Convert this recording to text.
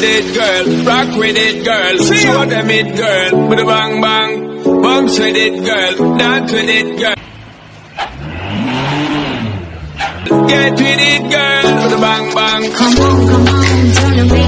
it, girl. Rock with it, girl. Show them it, girl. With a bang bang. Bounce with it, girl. Dance with it, girl. Get with it, girl. With a bang bang. Come on, tell them